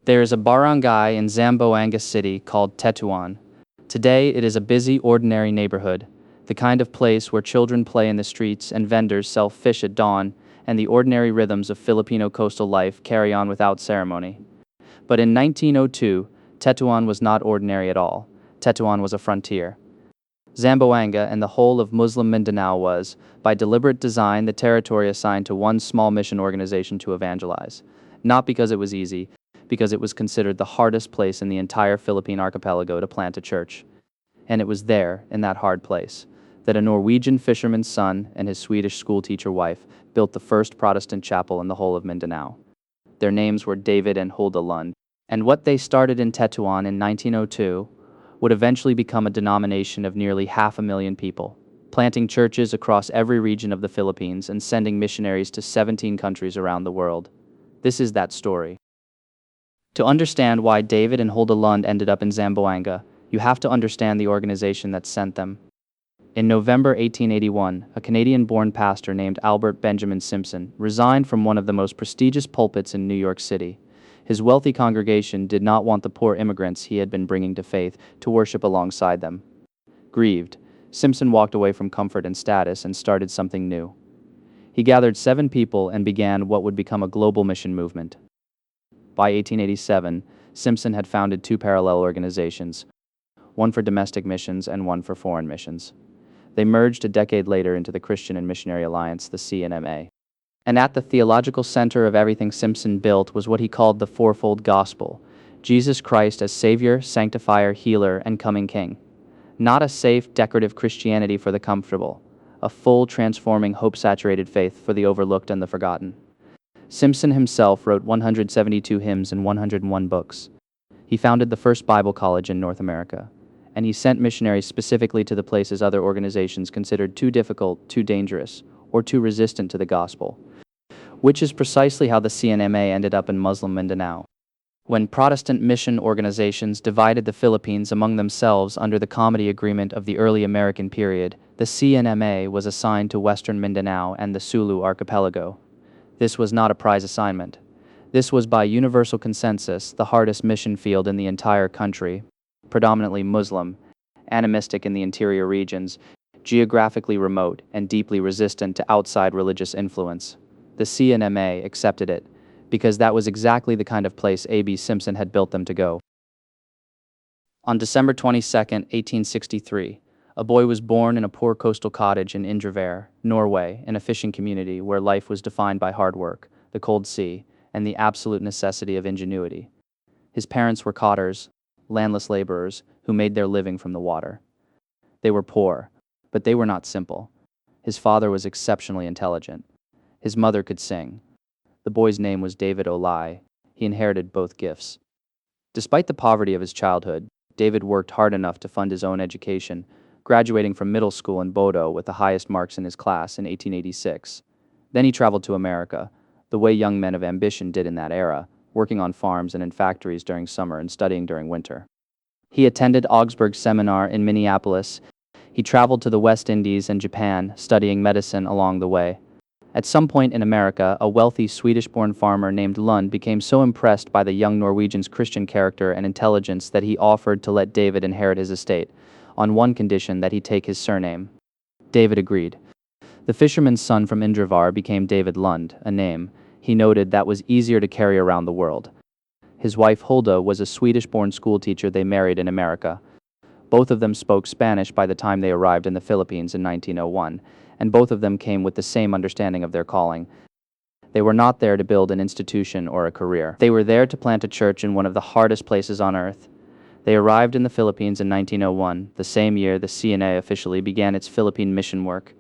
There is a barangay in Zamboanga City called Tetuan. Today, it is a busy, ordinary neighborhood, the kind of place where children play in the streets and vendors sell fish at dawn, and the ordinary rhythms of Filipino coastal life carry on without ceremony. But in 1902, Tetuan was not ordinary at all. Tetuan was a frontier. Zamboanga and the whole of Muslim Mindanao was, by deliberate design, the territory assigned to one small mission organization to evangelize. Not because it was easy, because it was considered the hardest place in the entire Philippine archipelago to plant a church. And it was there, in that hard place, that a Norwegian fisherman's son and his Swedish schoolteacher wife built the first Protestant chapel in the whole of Mindanao. Their names were David and Hulda Lund, and what they started in Tetuan in 1902 would eventually become a denomination of nearly 500,000 people, planting churches across every region of the Philippines and sending missionaries to 17 countries around the world. This is that story. To understand why David and Hulda Lund ended up in Zamboanga, you have to understand the organization that sent them. In November 1881, a Canadian-born pastor named Albert Benjamin Simpson resigned from one of the most prestigious pulpits in New York City. His wealthy congregation did not want the poor immigrants he had been bringing to faith to worship alongside them. Grieved, Simpson walked away from comfort and status and started something new. He gathered 7 people and began what would become a global mission movement. By 1887, Simpson had founded 2 parallel organizations, one for domestic missions and one for foreign missions. They merged a decade later into the Christian and Missionary Alliance, the C&MA. And at the theological center of everything Simpson built was what he called the fourfold gospel: Jesus Christ as Savior, Sanctifier, Healer, and Coming King. Not a safe, decorative Christianity for the comfortable, a full, transforming, hope-saturated faith for the overlooked and the forgotten. Simpson himself wrote 172 hymns and 101 books. He founded the first Bible college in North America, and he sent missionaries specifically to the places other organizations considered too difficult, too dangerous, or too resistant to the gospel, which is precisely how the C&MA ended up in Muslim Mindanao. When Protestant mission organizations divided the Philippines among themselves under the Comity Agreement of the early American period, the C&MA was assigned to Western Mindanao and the Sulu archipelago. This was not a prize assignment. This was by universal consensus the hardest mission field in the entire country, predominantly Muslim, animistic in the interior regions, geographically remote, and deeply resistant to outside religious influence. The C&MA accepted it, because that was exactly the kind of place A.B. Simpson had built them to go. On December 22, 1863, a boy was born in a poor coastal cottage in Indrevær, Norway, in a fishing community where life was defined by hard work, the cold sea, and the absolute necessity of ingenuity. His parents were cotters, landless laborers who made their living from the water. They were poor, but they were not simple. His father was exceptionally intelligent. His mother could sing. The boy's name was David Olai. He inherited both gifts. Despite the poverty of his childhood, David worked hard enough to fund his own education, graduating from middle school in Bodo with the highest marks in his class in 1886. Then he traveled to America, the way young men of ambition did in that era, working on farms and in factories during summer and studying during winter. He attended Augsburg Seminar in Minneapolis. He traveled to the West Indies and Japan, studying medicine along the way. At some point in America, a wealthy Swedish-born farmer named Lund became so impressed by the young Norwegian's Christian character and intelligence that he offered to let David inherit his estate, on one condition that he take his surname. David agreed. The fisherman's son from Indrevær became David Lund, a name, he noted, that was easier to carry around the world. His wife Hulda was a Swedish-born schoolteacher they married in America. Both of them spoke Spanish by the time they arrived in the Philippines in 1901, and both of them came with the same understanding of their calling. They were not there to build an institution or a career. They were there to plant a church in one of the hardest places on earth. They arrived in the Philippines in 1901, the same year the C&A officially began its Philippine mission work.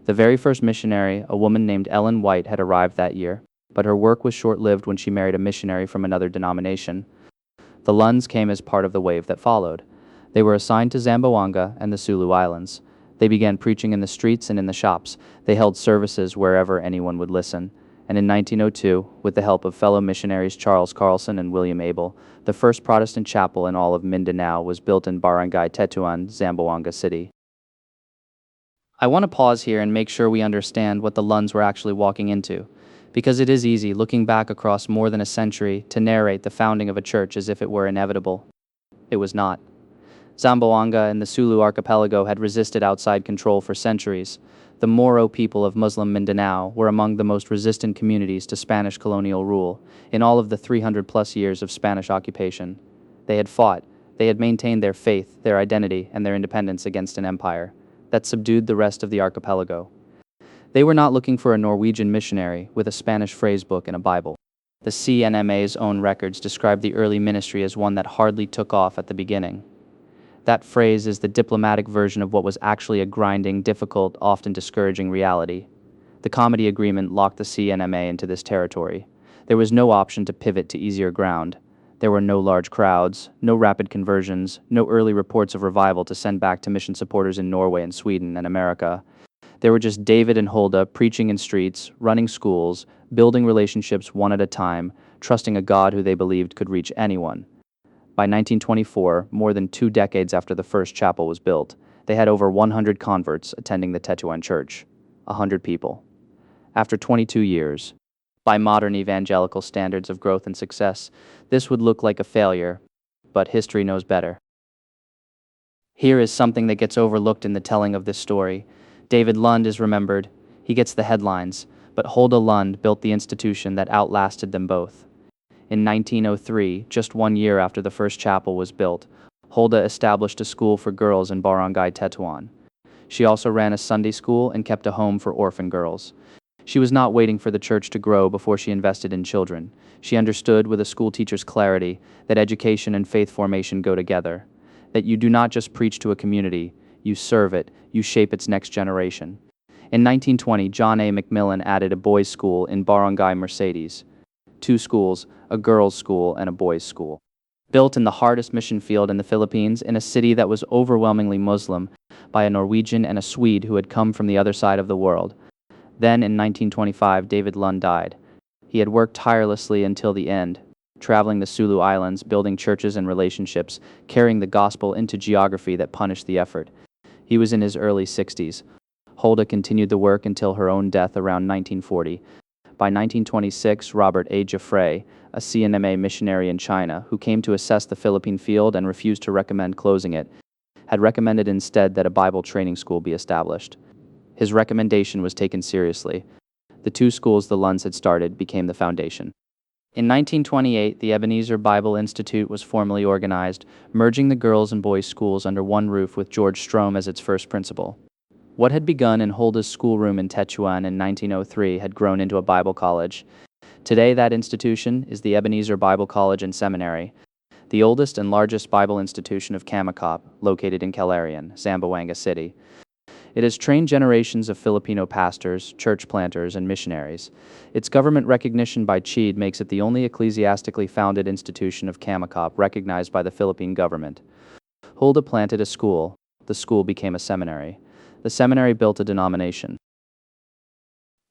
The very first missionary, a woman named Ellen White, had arrived that year, but her work was short-lived when she married a missionary from another denomination. The Lunds came as part of the wave that followed. They were assigned to Zamboanga and the Sulu Islands. They began preaching in the streets and in the shops. They held services wherever anyone would listen. And in 1902, with the help of fellow missionaries Carlson and William Abel, the first Protestant chapel in all of Mindanao was built in Barangay Tetuan, Zamboanga City. I want to pause here and make sure we understand what the Lunds were actually walking into, Because it is easy, looking back across more than a century, to narrate the founding of a church as if it were inevitable. It was not. Zamboanga and the Sulu archipelago had resisted outside control for centuries. The Moro people of Muslim Mindanao were among the most resistant communities to Spanish colonial rule in all of the 300-plus years of Spanish occupation. They had fought, they had maintained their faith, their identity, and their independence against an empire that subdued the rest of the archipelago. They were not looking for a Norwegian missionary with a Spanish phrase book and a Bible. The C&MA's own records describe the early ministry as one that hardly took off at the beginning. That phrase is the diplomatic version of what was actually a grinding, difficult, often discouraging reality. The comedy agreement locked the C&MA into this territory. There was no option to pivot to easier ground. There were no large crowds, no rapid conversions, no early reports of revival to send back to mission supporters in Norway and Sweden and America. There were just David and Hulda preaching in streets, running schools, building relationships one at a time, trusting a God who they believed could reach anyone. By 1924, more than 2 decades after the first chapel was built, they had over 100 converts attending the Tetuan church. 100 people. After 22 years, by modern evangelical standards of growth and success, this would look like a failure, but history knows better. Here is something that gets overlooked in the telling of this story. David Lund is remembered. He gets the headlines, but Hulda Lund built the institution that outlasted them both. In 1903, just 1 year after the first chapel was built, Hulda established a school for girls in Barangay Tetuan. She also ran a Sunday school and kept a home for orphan girls. She was not waiting for the church to grow before she invested in children. She understood with a schoolteacher's clarity that education and faith formation go together, that you do not just preach to a community, you serve it, you shape its next generation. In 1920, John A. McMillan added a boys' school in Barangay Mercedes. 2 schools, a girls' school and a boys' school. Built in the hardest mission field in the Philippines, in a city that was overwhelmingly Muslim, by a Norwegian and a Swede who had come from the other side of the world. Then, in 1925, David Lund died. He had worked tirelessly until the end, traveling the Sulu Islands, building churches and relationships, carrying the gospel into geography that punished the effort. He was in his early 60s. Hulda continued the work until her own death around 1940. By 1926, Robert A. Jaffray, a C&MA missionary in China who came to assess the Philippine field and refused to recommend closing it, had recommended instead that a Bible training school be established. His recommendation was taken seriously. The 2 schools the Lunds had started became the foundation. In 1928, the Ebenezer Bible Institute was formally organized, merging the girls' and boys' schools under one roof with George Strom as its first principal. What had begun in Hulda's schoolroom in Tetuan in 1903 had grown into a Bible college. Today, that institution is the Ebenezer Bible College and Seminary, the oldest and largest Bible institution of CAMACOP, located in Calarian, Zamboanga City. It has trained generations of Filipino pastors, church planters, and missionaries. Its government recognition by CHED makes it the only ecclesiastically founded institution of CAMACOP recognized by the Philippine government. Hulda planted a school. The school became a seminary. The seminary built a denomination.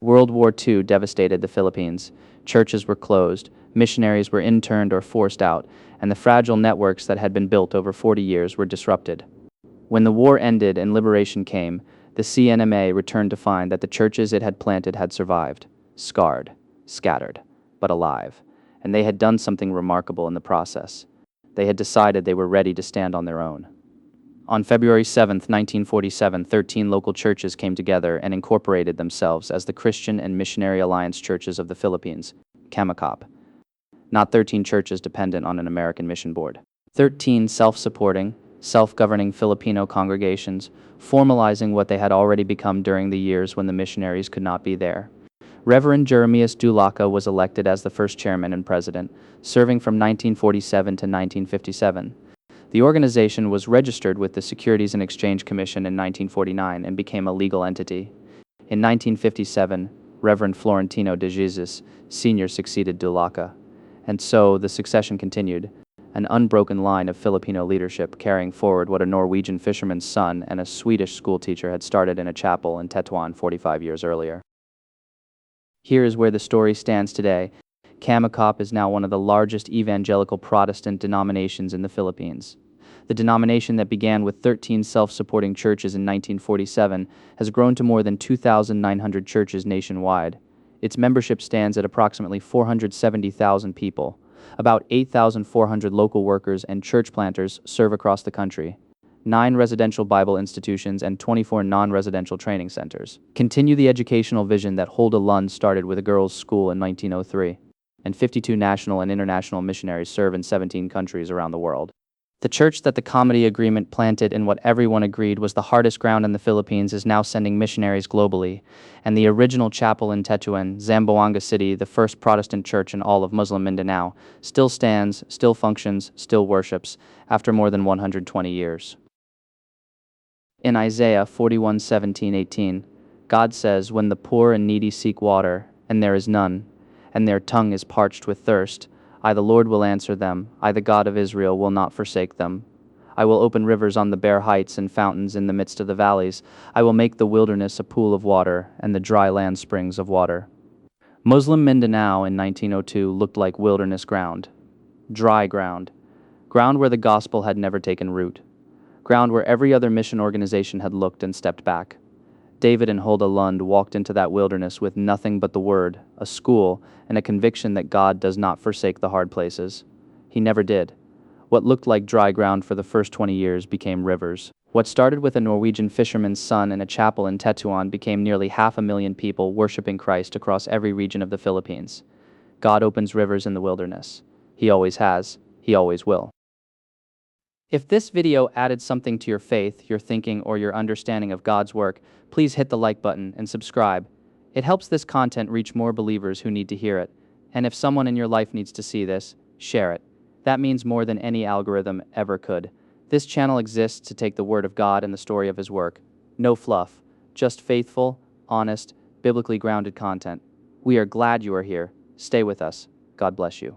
World War II devastated the Philippines. Churches were closed, missionaries were interned or forced out, and the fragile networks that had been built over 40 years were disrupted. When the war ended and liberation came, the C&MA returned to find that the churches it had planted had survived, scarred, scattered, but alive, and they had done something remarkable in the process. They had decided they were ready to stand on their own. On February 7, 1947, 13 local churches came together and incorporated themselves as the Christian and Missionary Alliance Churches of the Philippines, CAMACOP. Not 13 churches dependent on an American mission board. 13 self-supporting, self-governing Filipino congregations, formalizing what they had already become during the years when the missionaries could not be there. Reverend Jeremias Dulaca was elected as the first chairman and president, serving from 1947 to 1957. The organization was registered with the Securities and Exchange Commission in 1949 and became a legal entity. In 1957, Reverend Florentino de Jesus, Sr. succeeded Dulaca. And so the succession continued, an unbroken line of Filipino leadership carrying forward what a Norwegian fisherman's son and a Swedish schoolteacher had started in a chapel in Tetuan 45 years earlier. Here is where the story stands today. CAMACOP is now one of the largest evangelical Protestant denominations in the Philippines. The denomination that began with 13 self-supporting churches in 1947 has grown to more than 2,900 churches nationwide. Its membership stands at approximately 470,000 people. About 8,400 local workers and church planters serve across the country. 9 residential Bible institutions and 24 non-residential training centers continue the educational vision that Hulda Lund started with a girls' school in 1903, and 52 national and international missionaries serve in 17 countries around the world. The church that the comedy agreement planted in what everyone agreed was the hardest ground in the Philippines is now sending missionaries globally, and the original chapel in Tetuan, Zamboanga City, the first Protestant church in all of Muslim Mindanao, still stands, still functions, still worships, after more than 120 years. In Isaiah 41:17-18, God says, "When the poor and needy seek water, and there is none, and their tongue is parched with thirst, I the Lord will answer them, I the God of Israel will not forsake them. I will open rivers on the bare heights and fountains in the midst of the valleys. I will make the wilderness a pool of water, and the dry land springs of water." Muslim Mindanao in 1902 looked like wilderness ground, dry ground, ground where the gospel had never taken root, ground where every other mission organization had looked and stepped back. David and Hulda Lund walked into that wilderness with nothing but the word, a school, and a conviction that God does not forsake the hard places. He never did. What looked like dry ground for the first 20 years became rivers. What started with a Norwegian fisherman's son in a chapel in Tetuan became nearly 500,000 people worshiping Christ across every region of the Philippines. God opens rivers in the wilderness. He always has. He always will. If this video added something to your faith, your thinking, or your understanding of God's work, please hit the like button and subscribe. It helps this content reach more believers who need to hear it. And if someone in your life needs to see this, share it. That means more than any algorithm ever could. This channel exists to take the Word of God and the story of His work. No fluff, just faithful, honest, biblically grounded content. We are glad you are here. Stay with us. God bless you.